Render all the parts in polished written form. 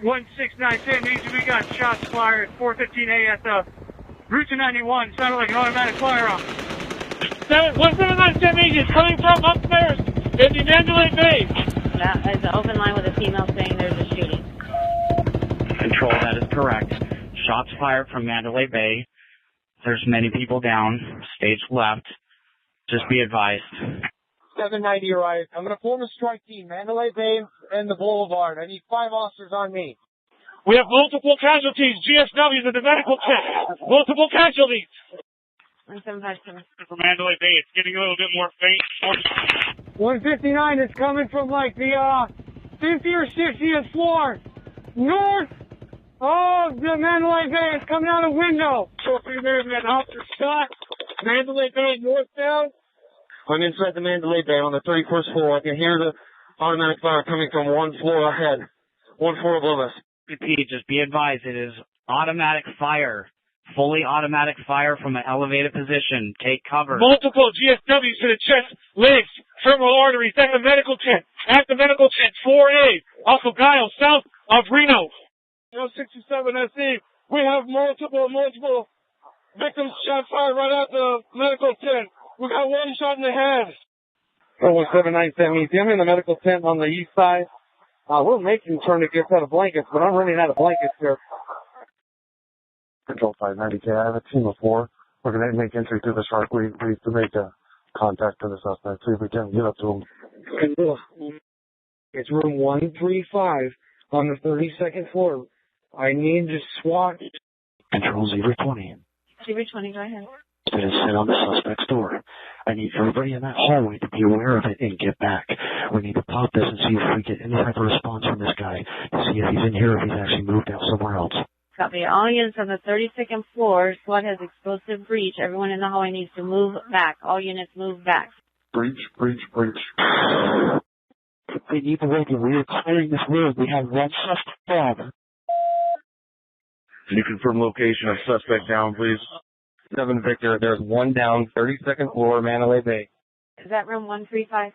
169 St. Macy, we got shots fired at 4:15 at the Route 291. Sounded like an automatic firearm. 179 St. Macy is coming from upstairs in the Mandalay Bay. That is an open line with a female saying there's a shooting. Control, that is correct. Shots fired from Mandalay Bay. There's many people down. Stage left. Just be advised. 790 arrived. I'm going to form a strike team, Mandalay Bay and the Boulevard. I need 5 officers on me. We have multiple casualties. GSWs in the medical tent. Multiple casualties. 1757. From Mandalay Bay, it's getting a little bit more faint. 159 is coming from like the 50th or 60th floor. North of the Mandalay Bay. It's coming out a window. So there's an officer shot. Mandalay Bay northbound. I'm inside the Mandalay Bay on the 31st floor. I can hear the automatic fire coming from 1 floor ahead. 1 floor above us. Repeat, just be advised, it is automatic fire. Fully automatic fire from an elevated position. Take cover. Multiple GSWs to the chest, legs, femoral arteries at the medical tent. At the medical tent, 4A, off of Guile, south of Reno. 67 SE, we have multiple victims shot fired right at the medical tent. We got 1 shot in the head. 179 St. I'm in the medical tent on the east side. We're making tourniquets out of blankets, but I'm running out of blankets here. Control 590K, I have a team of 4. We're going to make entry through the shark. We need to make a contact to the suspect, see if we can get up to him. It's room 135 on the 32nd floor. I need to SWAT. Control 020. 020, go ahead. It is sit on the suspect's door. I need everybody in that hallway to be aware of it and get back. We need to pop this and see if we get any type of response from this guy to see if he's in here or if he's actually moved out somewhere else. Copy. All units on the 32nd floor. SWAT has explosive breach. Everyone in the hallway needs to move back. All units move back. Breach. We need to wait. We are clearing this room. We have 1 suspect down. Can you confirm location of suspect down, please? 7 Victor, there's 1 down, 32nd floor, Mandalay Bay. Is that room 135?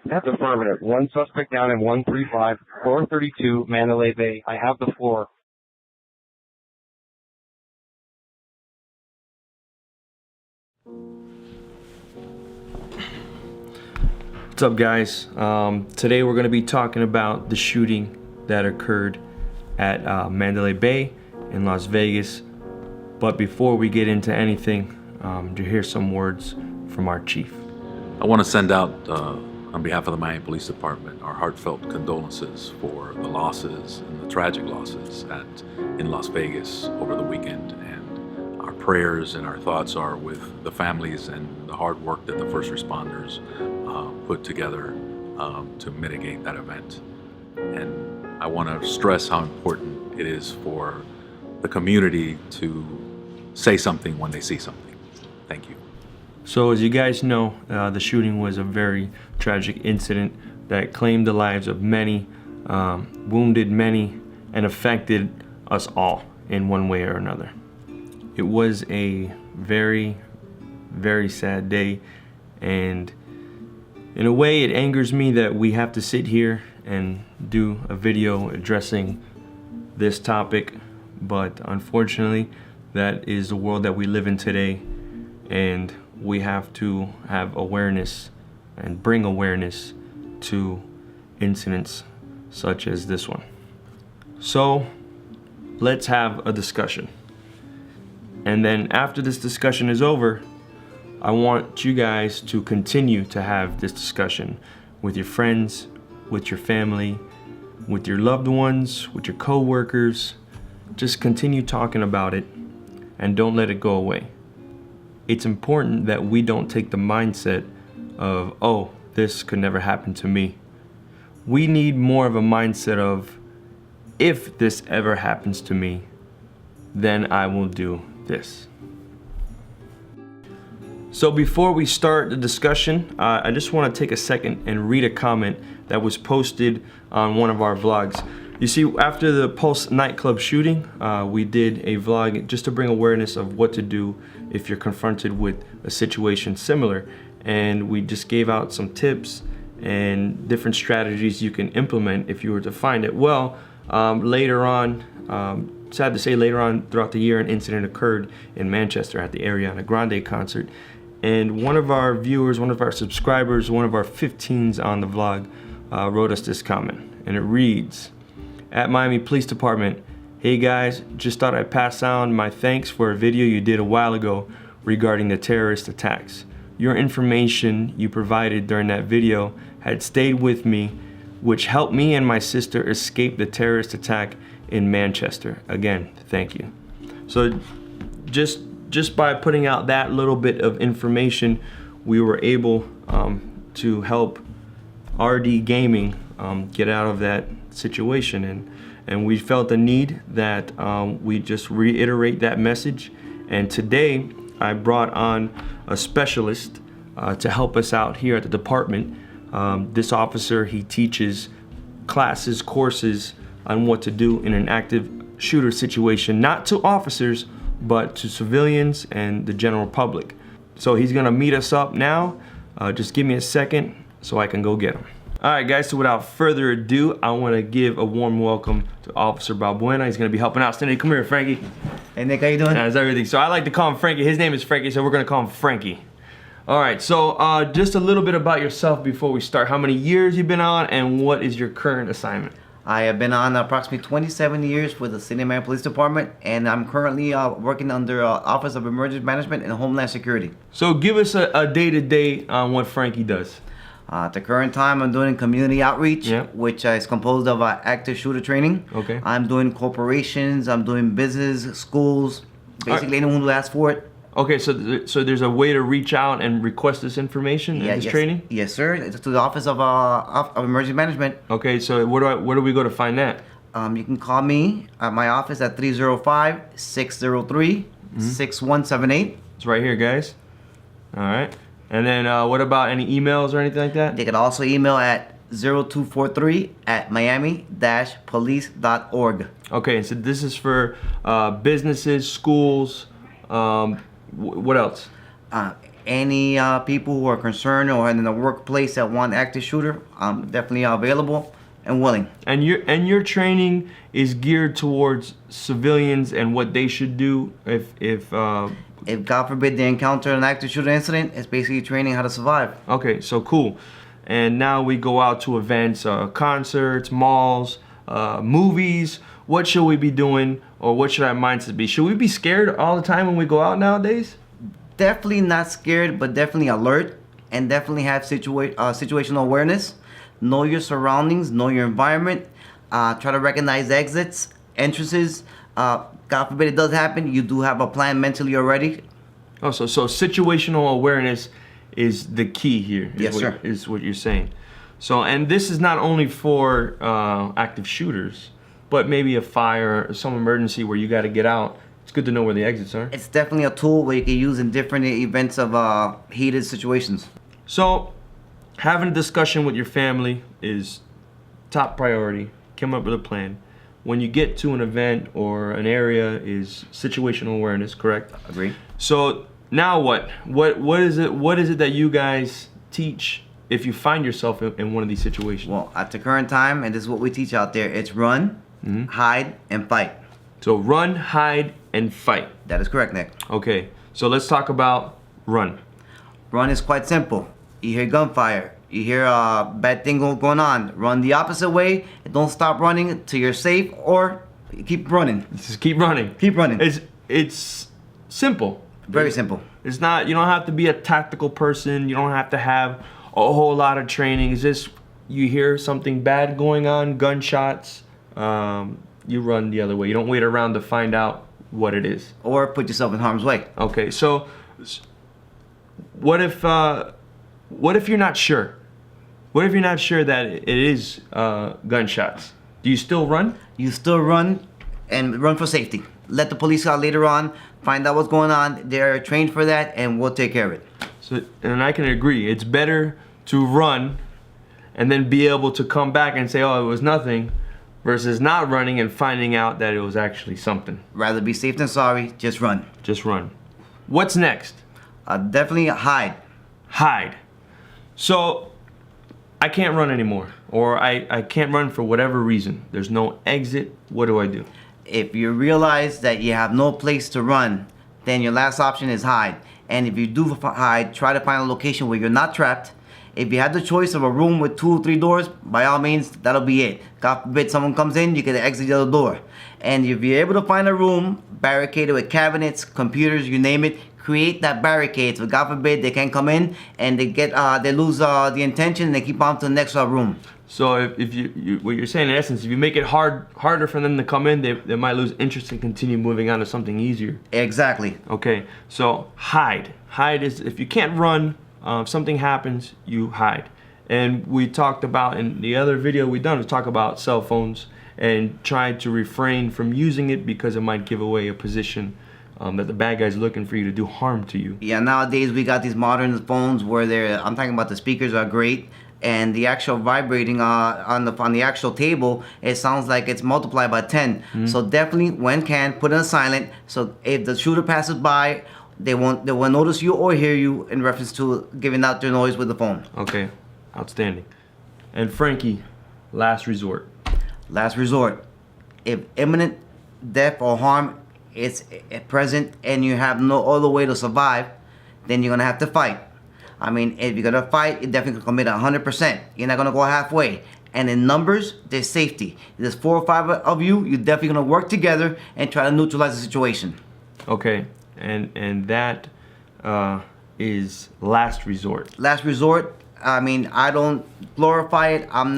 That's affirmative. 1 suspect down in 135, floor 32, Mandalay Bay. I have the floor. What's up, guys? Today we're going to be talking about the shooting that occurred at Mandalay Bay in Las Vegas. But before we get into anything, to hear some words from our chief. I want to send out, on behalf of the Miami Police Department, our heartfelt condolences for the losses and the tragic losses in Las Vegas over the weekend. And our prayers and our thoughts are with the families and the hard work that the first responders put together to mitigate that event. And I want to stress how important it is for the community to say something when they see something. Thank you. So as you guys know, the shooting was a very tragic incident that claimed the lives of many, wounded many, and affected us all in one way or another. It was a very, very sad day, and in a way it angers me that we have to sit here and do a video addressing this topic, but unfortunately that is the world that we live in today, and we have to have awareness and bring awareness to incidents such as this one. So let's have a discussion. And then after this discussion is over, I want you guys to continue to have this discussion with your friends, with your family, with your loved ones, with your co-workers. Just continue talking about it and don't let it go away. It's important that we don't take the mindset of, oh, this could never happen to me. We need more of a mindset of, if this ever happens to me, then I will do this. So before we start the discussion, I just want to take a second and read a comment that was posted on one of our vlogs. You see, after the Pulse nightclub shooting, we did a vlog just to bring awareness of what to do if you're confronted with a situation similar. And we just gave out some tips and different strategies you can implement if you were to find it. Well, Later on, sad to say, later on throughout the year, an incident occurred in Manchester at the Ariana Grande concert. And one of our viewers, one of our subscribers, one of our 15s on the vlog wrote us this comment. And it reads, at Miami Police Department, hey guys, just thought I'd pass on my thanks for a video you did a while ago regarding the terrorist attacks. Your information you provided during that video had stayed with me, which helped me and my sister escape the terrorist attack in Manchester. Again, thank you. So just by putting out that little bit of information, we were able to help RD Gaming get out of that situation, and we felt the need that we just reiterate that message. And today I brought on a specialist to help us out here at the department. This officer, he teaches classes, courses on what to do in an active shooter situation, not to officers, but to civilians and the general public. So he's gonna meet us up now. Just give me a second so I can go get him. All right, guys, so without further ado, I wanna give a warm welcome to Officer Balbuena. He's gonna be helping out. Stanley, come here, Frankie. Hey, Nick, how you doing? How's everything? So I like to call him Frankie. His name is Frankie, so we're gonna call him Frankie. All right, so just a little bit about yourself before we start. How many years you've been on, and what is your current assignment? I have been on approximately 27 years with the City of Miami Police Department, and I'm currently working under Office of Emergency Management and Homeland Security. So give us a day-to-day on what Frankie does. At the current time, I'm doing community outreach, which is composed of active shooter training. Okay. I'm doing corporations, I'm doing business, schools, basically anyone who asks for it. Okay, so there's a way to reach out and request this information and this training? Yes, sir. It's to the Office of Emergency Management. Okay, so where do we go to find that? You can call me at my office at 305-603-6178. It's right here, guys. All right. And then what about any emails or anything like that? They can also email at 0243@miami-police.org. Okay, so this is for businesses, schools, what else? Any people who are concerned or in the workplace that want active shooter, I'm definitely available and willing. And your training is geared towards civilians and what they should do if God forbid they encounter an active shooter incident. It's basically training how to survive. Okay, so cool. And now we go out to events, concerts, malls, movies. What should we be doing, or what should our mindset be? Should we be scared all the time when we go out nowadays? Definitely not scared, but definitely alert, and definitely have situational awareness. Know your surroundings, know your environment. Try to recognize exits, entrances. God forbid it does happen, you do have a plan mentally already. Oh, so situational awareness is the key here. Yes, sir. Is what you're saying. So, and this is not only for active shooters, but maybe a fire or some emergency where you got to get out. It's good to know where the exits are. It's definitely a tool where you can use in different events of heated situations. So, having a discussion with your family is top priority. Come up with a plan. When you get to an event or an area is situational awareness, correct? Agree. So now what? What is it that you guys teach if you find yourself in one of these situations? Well, at the current time, and this is what we teach out there, it's run, hide, and fight. So run, hide, and fight. That is correct, Nick. Okay, so let's talk about run. Run is quite simple. You hear gunfire, you hear a bad thing going on, run the opposite way, and don't stop running until you're safe, or keep running. Just keep running. Keep running. It's simple. Very simple. It's not, you don't have to be a tactical person, you don't have to have a whole lot of training. It's just you hear something bad going on, gunshots, you run the other way. You don't wait around to find out what it is. Or put yourself in harm's way. Okay, so what if you're not sure? What if you're not sure that it is gunshots? Do you still run? You still run, and run for safety. Let the police out later on, find out what's going on. They're trained for that, and we'll take care of it. So, and I can agree. It's better to run and then be able to come back and say, oh, it was nothing, versus not running and finding out that it was actually something. Rather be safe than sorry, just run. Just run. What's next? Definitely hide. Hide. So I can't run anymore. or I can't run for whatever reason. There's no exit. What do I do? If you realize that you have no place to run, then your last option is hide. And if you do hide, try to find a location where you're not trapped. If you have the choice of a room with 2 or 3 doors, by all means, that'll be it. God forbid someone comes in, you can exit the other door. And if you're able to find a room barricaded with cabinets, computers, you name it, create that barricade. So God forbid they can't come in and they lose the intention and they keep on to the next room. So if you what you're saying in essence, if you make it harder for them to come in, they might lose interest and continue moving on to something easier. Exactly. Okay, so hide. Hide is, if you can't run, if something happens, you hide. And we talked about in the other video we talk about cell phones and try to refrain from using it because it might give away a position that the bad guy's looking for you to do harm to you. Yeah, nowadays we got these modern phones where I'm talking about the speakers are great. And the actual vibrating on the actual table, it sounds like it's multiplied by 10. Mm-hmm. So definitely, when can, put it on silent. So if the shooter passes by, they won't notice you or hear you in reference to giving out their noise with the phone. Okay, outstanding. And Frankie, last resort. Last resort. If imminent death or harm is present and you have no other way to survive, then you're gonna have to fight. I mean, if you're gonna fight, you're definitely gonna commit 100%. You're not gonna go halfway. And in numbers, there's safety. If there's 4 or 5 of you, you're definitely gonna work together and try to neutralize the situation. Okay, and that is last resort. Last resort. I mean, I don't glorify it. I'm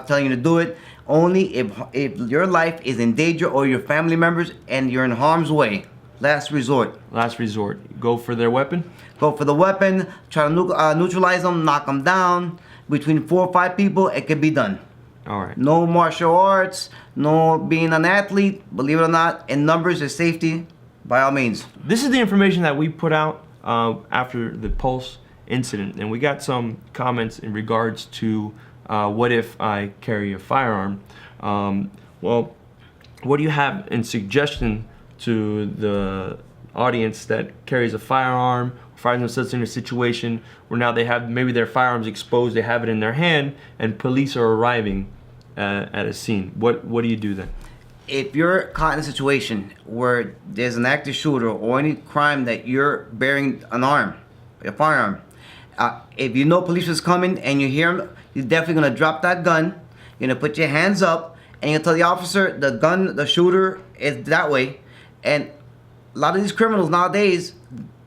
telling you to do it. Only if your life is in danger or your family members and you're in harm's way. Last resort. Last resort. Go for their weapon? Go for the weapon. Try to neutralize them, knock them down. Between 4 or 5 people, it can be done. All right. No martial arts, no being an athlete. Believe it or not, in numbers is safety, by all means. This is the information that we put out after the Pulse incident, and we got some comments in regards to what if I carry a firearm. Well, what do you have in suggestion to the audience that carries a firearm, finds themselves in a situation where now they have maybe their firearms exposed, they have it in their hand, and police are arriving at a scene? What do you do then? If you're caught in a situation where there's an active shooter or any crime that you're bearing a firearm, if you know police is coming and you hear them, you're definitely gonna drop that gun. You're gonna put your hands up and you tell the officer the shooter is that way. And a lot of these criminals nowadays,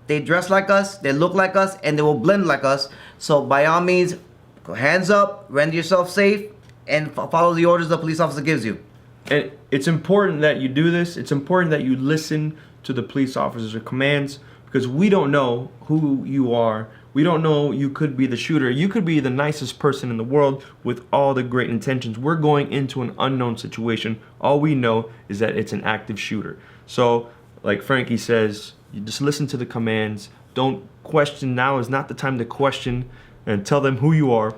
they dress like us, they look like us, and they will blend like us. So by all means, go hands up, render yourself safe, and follow the orders the police officer gives you. And it's important that you do this. It's important that you listen to the police officers' commands, because we don't know who you are. We don't know, you could be the shooter. You could be the nicest person in the world with all the great intentions. We're going into an unknown situation. All we know is that it's an active shooter. So, like Frankie says, you just listen to the commands. Don't question. Now is not the time to question, and tell them who you are.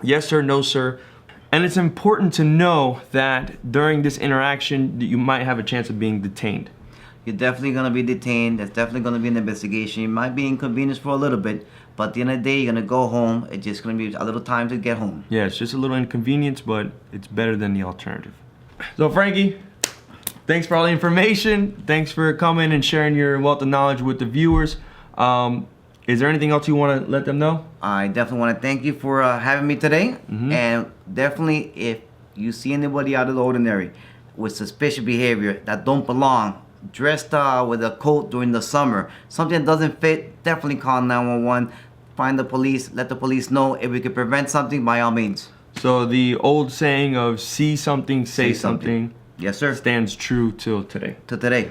Yes sir, no sir. And it's important to know that during this interaction, you might have a chance of being detained. You're definitely going to be detained. There's definitely going to be an investigation. You might be inconvenienced for a little bit, but at the end of the day, you're going to go home. It's just going to be a little time to get home. Yeah, it's just a little inconvenience, but it's better than the alternative. So Frankie, thanks for all the information. Thanks for coming and sharing your wealth of knowledge with the viewers. Is there anything else you want to let them know? I definitely want to thank you for having me today. Mm-hmm. And definitely, if you see anybody out of the ordinary with suspicious behavior that don't belong, dressed with a coat during the summer, something that doesn't fit, definitely call 911. Find the police, let the police know. If we can prevent something, by all means. So the old saying of see something, say something. Yes, sir. Stands true till today. To today.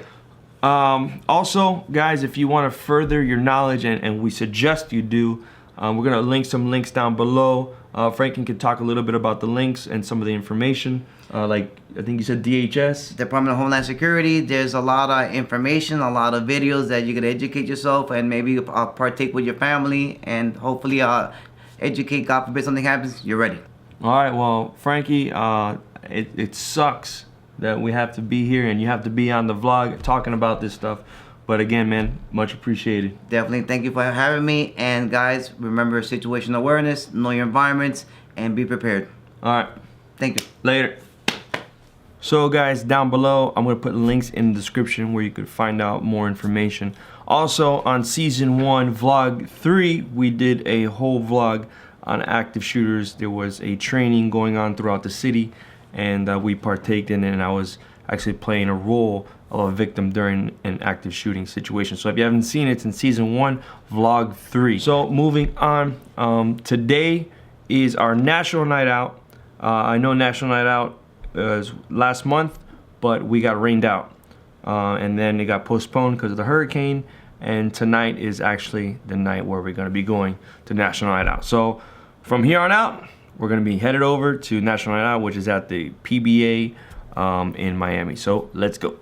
Also, guys, if you want to further your knowledge, and we suggest you do, we're going to link some links down below. Franklin can talk a little bit about the links and some of the information. Like, I think you said DHS? Department of Homeland Security. There's a lot of information, a lot of videos that you can educate yourself and maybe partake with your family and hopefully educate. God forbid something happens, you're ready. All right, well, Frankie, it sucks that we have to be here and you have to be on the vlog talking about this stuff. But again, man, much appreciated. Definitely thank you for having me. And guys, remember situational awareness, know your environments, and be prepared. All right. Thank you. Later. So guys, down below, I'm going to put links in the description where you could find out more information. Also, on season 1, vlog 3, we did a whole vlog on active shooters. There was a training going on throughout the city, and we partaked in it, and I was actually playing a role of a victim during an active shooting situation. So if you haven't seen it, it's in season 1, vlog 3. So moving on, today is our National Night Out. I know National Night Out was last month, but we got rained out, and then it got postponed because of the hurricane, and tonight is actually the night where we're going to be going to National Night Out. So from here on out, we're going to be headed over to National Night Out, which is at the PBA in Miami. So let's go.